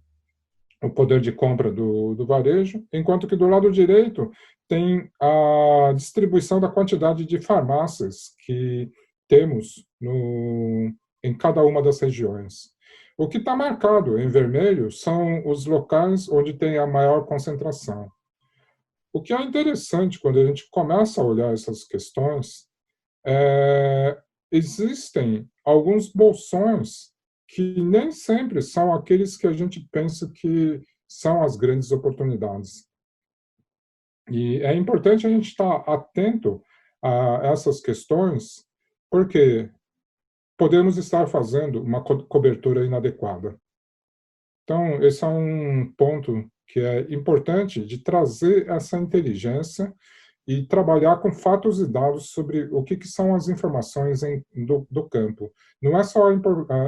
o poder de compra do varejo, enquanto que do lado direito tem a distribuição da quantidade de farmácias que temos em cada uma das regiões. O que está marcado em vermelho são os locais onde tem a maior concentração. O que é interessante quando a gente começa a olhar essas questões, existem alguns bolsões que nem sempre são aqueles que a gente pensa que são as grandes oportunidades. E é importante a gente estar atento a essas questões, porque podemos estar fazendo uma cobertura inadequada. Então, esse é um ponto que é importante de trazer essa inteligência e trabalhar com fatos e dados sobre o que são as informações do campo. Não é só a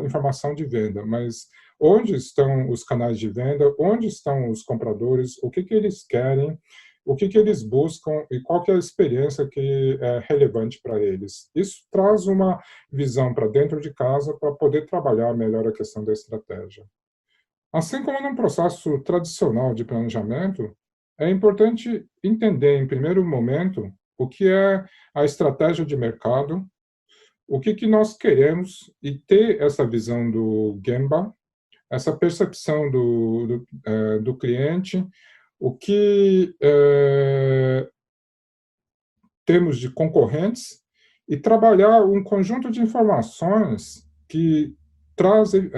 informação de venda, mas onde estão os canais de venda, onde estão os compradores, o que eles querem, o que eles buscam e qual que é a experiência que é relevante para eles. Isso traz uma visão para dentro de casa para poder trabalhar melhor a questão da estratégia. Assim como num processo tradicional de planejamento, é importante entender, em primeiro momento, o que é a estratégia de mercado, o que nós queremos e ter essa visão do Gemba, essa percepção do cliente, o que temos de concorrentes e trabalhar um conjunto de informações que trazem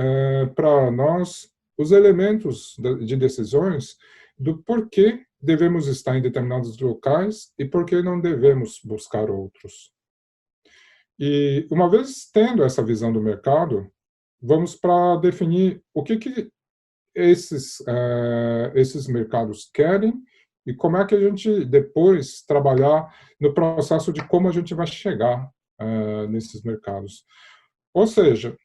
para nós os elementos de decisões do porquê devemos estar em determinados locais e por que não devemos buscar outros. E, uma vez tendo essa visão do mercado, vamos para definir o que esses mercados querem e como é que a gente depois trabalhar no processo de como a gente vai chegar nesses mercados. Ou seja,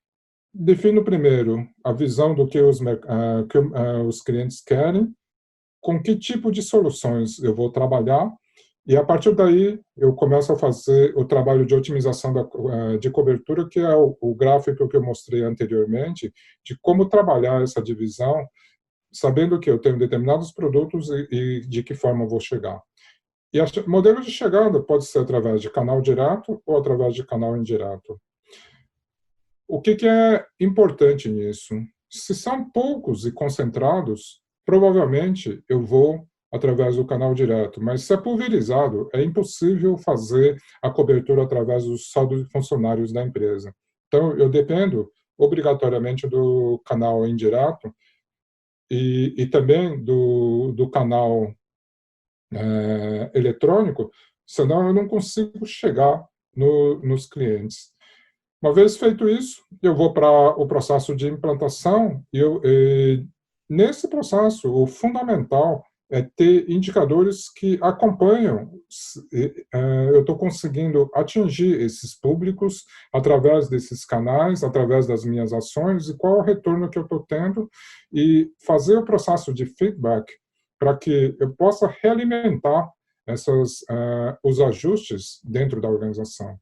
defino primeiro a visão do que os clientes querem, com que tipo de soluções eu vou trabalhar, e a partir daí eu começo a fazer o trabalho de otimização de cobertura, que é o gráfico que eu mostrei anteriormente, de como trabalhar essa divisão, sabendo que eu tenho determinados produtos e de que forma eu vou chegar. E o modelo de chegada pode ser através de canal direto ou através de canal indireto. O que é importante nisso? Se são poucos e concentrados, provavelmente eu vou através do canal direto, mas se é pulverizado, é impossível fazer a cobertura através só dos funcionários da empresa. Então, eu dependo obrigatoriamente do canal indireto e também do canal eletrônico, senão eu não consigo chegar nos clientes. Uma vez feito isso, eu vou para o processo de implantação e nesse processo, o fundamental é ter indicadores que acompanham eu estou conseguindo atingir esses públicos através desses canais, através das minhas ações e qual é o retorno que eu estou tendo e fazer o processo de feedback para que eu possa realimentar os ajustes dentro da organização.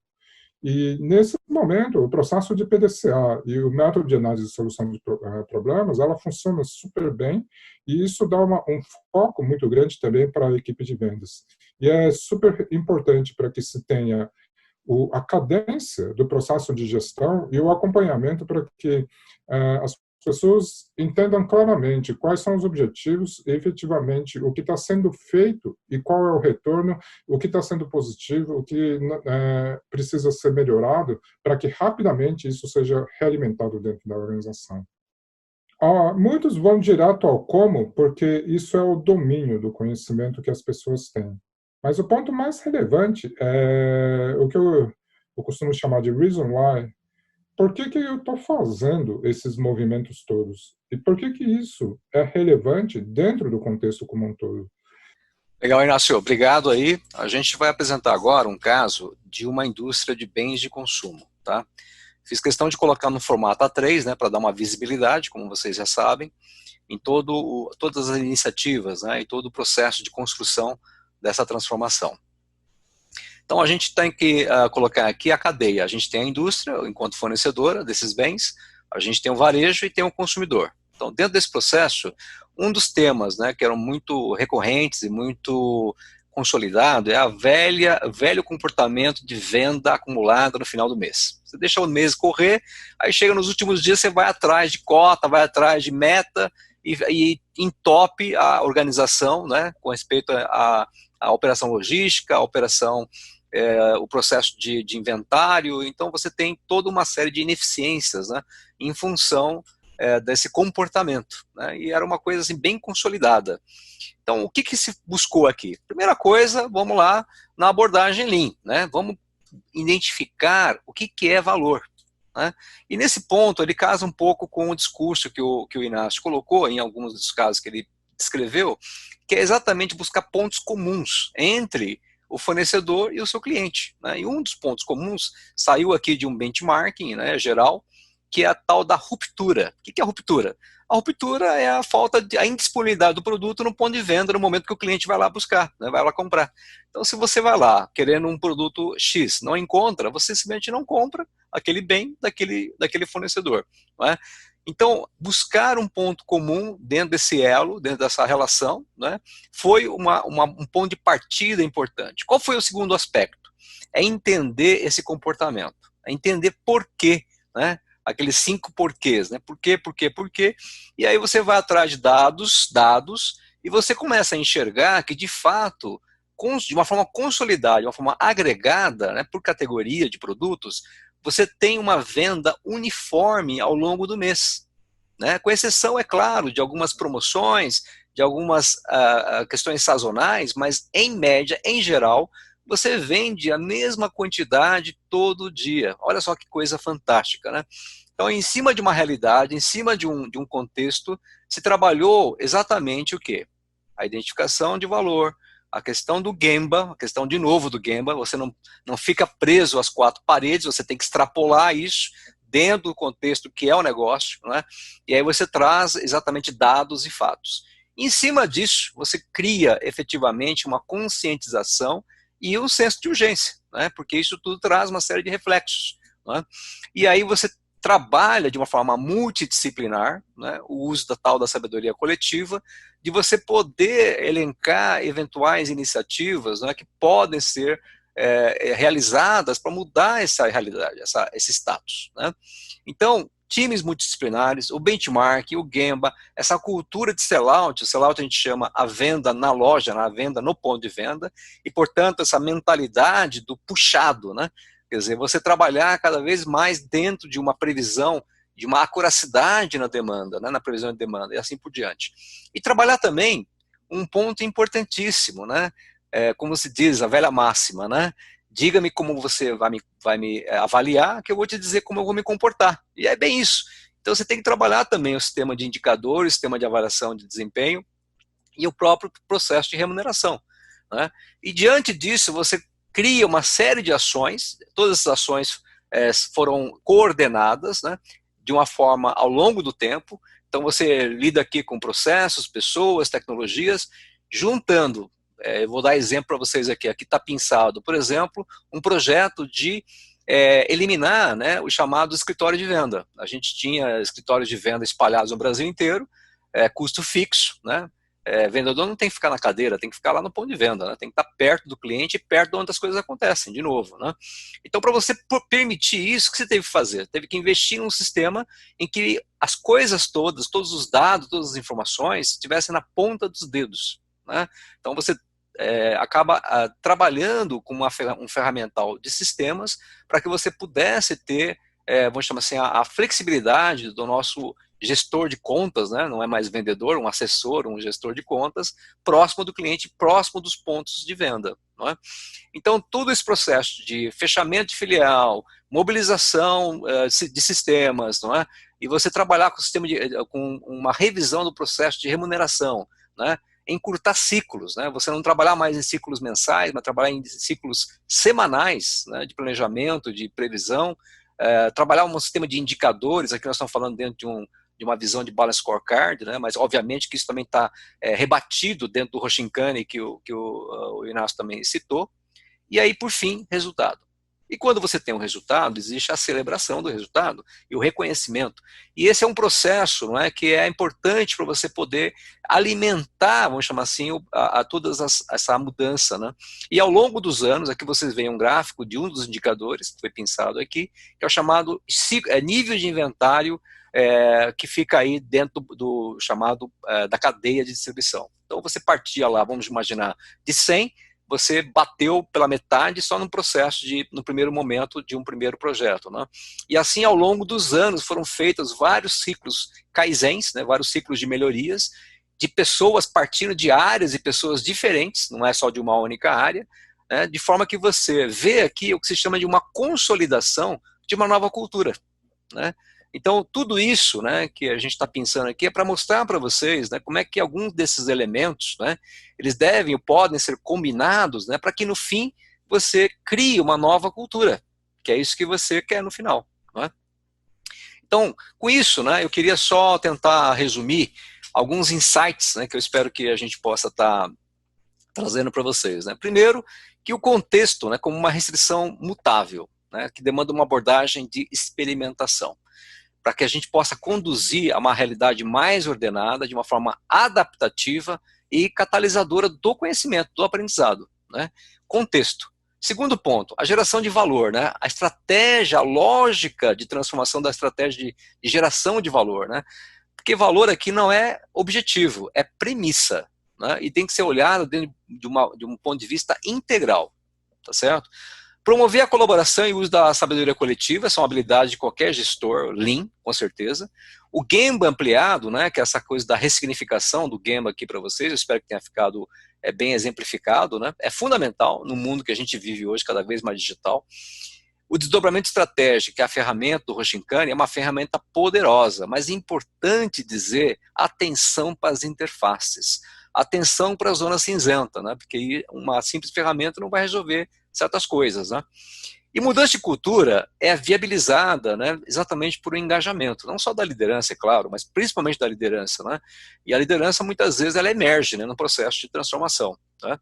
E, nesse momento, o processo de PDCA e o método de análise e solução de problemas, ela funciona super bem e isso dá um foco muito grande também para a equipe de vendas. E é super importante para que se tenha a cadência do processo de gestão e o acompanhamento para que as pessoas entendam claramente quais são os objetivos e, efetivamente, o que está sendo feito e qual é o retorno, o que está sendo positivo, o que precisa ser melhorado, para que rapidamente isso seja realimentado dentro da organização. Muitos vão direto ao como, porque isso é o domínio do conhecimento que as pessoas têm. Mas o ponto mais relevante é o que eu costumo chamar de reason why. Por que eu estou fazendo esses movimentos todos? E por que isso é relevante dentro do contexto como um todo? Legal, Inácio. Obrigado aí. A gente vai apresentar agora um caso de uma indústria de bens de consumo, tá? Fiz questão de colocar no formato A3, né, para dar uma visibilidade, como vocês já sabem, em todas as iniciativas, né, e todo o processo de construção dessa transformação. Então, a gente tem que colocar aqui a cadeia. A gente tem a indústria, enquanto fornecedora desses bens, a gente tem o varejo e tem o consumidor. Então, dentro desse processo, um dos temas, né, que eram muito recorrentes e muito consolidado é velho comportamento de venda acumulada no final do mês. Você deixa o mês correr, aí chega nos últimos dias, você vai atrás de cota, vai atrás de meta e entope a organização, né, com respeito à operação logística, a operação o processo de inventário. Então você tem toda uma série de ineficiências, né, em função desse comportamento, né, e era uma coisa assim, bem consolidada. Então o que se buscou aqui? Primeira coisa, vamos lá na abordagem Lean, né, vamos identificar o que é valor, né, e nesse ponto ele casa um pouco com o discurso que o Inácio colocou em alguns dos casos que ele descreveu, que é exatamente buscar pontos comuns entre o fornecedor e o seu cliente, né? E um dos pontos comuns saiu aqui de um benchmarking, né, geral, que é a tal da ruptura. O que é a ruptura? A ruptura é a indisponibilidade do produto no ponto de venda no momento que o cliente vai lá buscar, né, vai lá comprar. Então, se você vai lá querendo um produto X, não encontra, você simplesmente não compra aquele bem daquele fornecedor, não é? Então, buscar um ponto comum dentro desse elo, dentro dessa relação, né, foi um ponto de partida importante. Qual foi o segundo aspecto? É entender esse comportamento, é entender por quê, né, aqueles 5 porquês, né, por quê, e aí você vai atrás de dados, e você começa a enxergar que, de fato, de uma forma consolidada, de uma forma agregada, né, por categoria de produtos, você tem uma venda uniforme ao longo do mês, né? Com exceção, é claro, de algumas promoções, de algumas questões sazonais, mas em média, em geral, você vende a mesma quantidade todo dia. Olha só que coisa fantástica, né? Então, em cima de uma realidade, em cima de um contexto, se trabalhou exatamente o quê? A identificação de valor, a questão do Gemba, a questão de novo do Gemba, você não fica preso às 4 paredes, você tem que extrapolar isso dentro do contexto que é o negócio, né? E aí você traz exatamente dados e fatos. Em cima disso, você cria efetivamente uma conscientização e um senso de urgência, né? Porque isso tudo traz uma série de reflexos, né? E aí você trabalha de uma forma multidisciplinar, né, o uso da tal da sabedoria coletiva, de você poder elencar eventuais iniciativas, né, que podem ser realizadas para mudar essa realidade, esse status, né? Então, times multidisciplinares, o benchmark, o Gemba, essa cultura de sellout, o sellout a gente chama a venda na loja, a venda no ponto de venda, e, portanto, essa mentalidade do puxado, né? Quer dizer, você trabalhar cada vez mais dentro de uma previsão, de uma acuracidade na demanda, né, na previsão de demanda, e assim por diante. E trabalhar também um ponto importantíssimo, né, como se diz, a velha máxima, né, diga-me como você vai me avaliar, que eu vou te dizer como eu vou me comportar. E é bem isso. Então você tem que trabalhar também o sistema de indicadores, o sistema de avaliação de desempenho e o próprio processo de remuneração, né? E diante disso, você cria uma série de ações, todas essas ações foram coordenadas, né, de uma forma ao longo do tempo. Então você lida aqui com processos, pessoas, tecnologias, juntando, eu vou dar exemplo para vocês aqui está pensado, por exemplo, um projeto de eliminar, né, o chamado escritório de venda. A gente tinha escritórios de venda espalhados no Brasil inteiro, custo fixo, né? Vendedor não tem que ficar na cadeira, tem que ficar lá no ponto de venda, né? Tem que estar perto do cliente e perto de onde as coisas acontecem, de novo, né? Então, para você permitir isso, o que você teve que fazer? Teve que investir num sistema em que as coisas todas, todos os dados, todas as informações estivessem na ponta dos dedos, né? Então, você acaba trabalhando com um ferramental de sistemas para que você pudesse ter, vamos chamar assim, a flexibilidade do nosso gestor de contas, né? Não é mais vendedor, um assessor, um gestor de contas, próximo do cliente, próximo dos pontos de venda, não é? Então, todo esse processo de fechamento de filial, mobilização de sistemas, não é? E você trabalhar com uma revisão do processo de remuneração, né? Encurtar ciclos, né? Você não trabalhar mais em ciclos mensais, mas trabalhar em ciclos semanais, né, de planejamento, de previsão, trabalhar um sistema de indicadores. Aqui nós estamos falando dentro de uma visão de balance scorecard, né, mas obviamente que isso também está rebatido dentro do Hoshinkane, que o Inácio também citou. E aí, por fim, resultado. E quando você tem um resultado, existe a celebração do resultado e o reconhecimento. E esse é um processo, não é, que é importante para você poder alimentar, vamos chamar assim, toda essa mudança, né? E ao longo dos anos, aqui vocês veem um gráfico de um dos indicadores que foi pensado aqui, que é o chamado nível de inventário, que fica aí dentro do chamado da cadeia de distribuição. Então você partia lá, vamos imaginar, de 100, você bateu pela metade só no processo no primeiro momento de um primeiro projeto, né? E assim, ao longo dos anos, foram feitos vários ciclos kaizens, né, vários ciclos de melhorias, de pessoas partindo de áreas e pessoas diferentes, não é só de uma única área, né, de forma que você vê aqui o que se chama de uma consolidação de uma nova cultura, né? Então, tudo isso, né, que a gente está pensando aqui é para mostrar para vocês, né, como é que alguns desses elementos, né, eles devem ou podem ser combinados, né, para que no fim você crie uma nova cultura, que é isso que você quer no final, não é? Então, com isso, né, eu queria só tentar resumir alguns insights, né, que eu espero que a gente possa estar trazendo para vocês, né. Primeiro, que o contexto, né, como uma restrição mutável, né, que demanda uma abordagem de experimentação. para que a gente possa conduzir a uma realidade mais ordenada, de uma forma adaptativa e catalisadora do conhecimento, do aprendizado, né? Contexto. Segundo ponto, a geração de valor, né? A estratégia, a lógica de transformação da estratégia de geração de valor, né? Porque valor aqui não é objetivo, é premissa, né? E tem que ser olhado dentro de um ponto de vista integral, tá certo? Promover a colaboração e o uso da sabedoria coletiva são habilidades de qualquer gestor, Lean, com certeza. O Gemba ampliado, né, que é essa coisa da ressignificação do Gemba aqui para vocês, eu espero que tenha ficado bem exemplificado, né, é fundamental no mundo que a gente vive hoje, cada vez mais digital. O desdobramento estratégico, que é a ferramenta do Hoshinkane, é uma ferramenta poderosa, mas é importante dizer atenção para as interfaces, atenção para a zona cinzenta, né, porque uma simples ferramenta não vai resolver certas coisas, né? E mudança de cultura é viabilizada, né, exatamente por um engajamento, não só da liderança, é claro, mas principalmente da liderança, né? E a liderança muitas vezes ela emerge, né, no processo de transformação, né?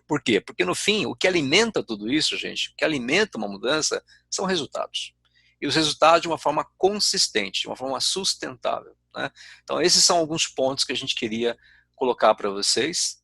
Por quê? Porque no fim, o que alimenta tudo isso, gente, o que alimenta uma mudança são resultados. E os resultados de uma forma consistente, de uma forma sustentável, né? Então esses são alguns pontos que a gente queria colocar para vocês.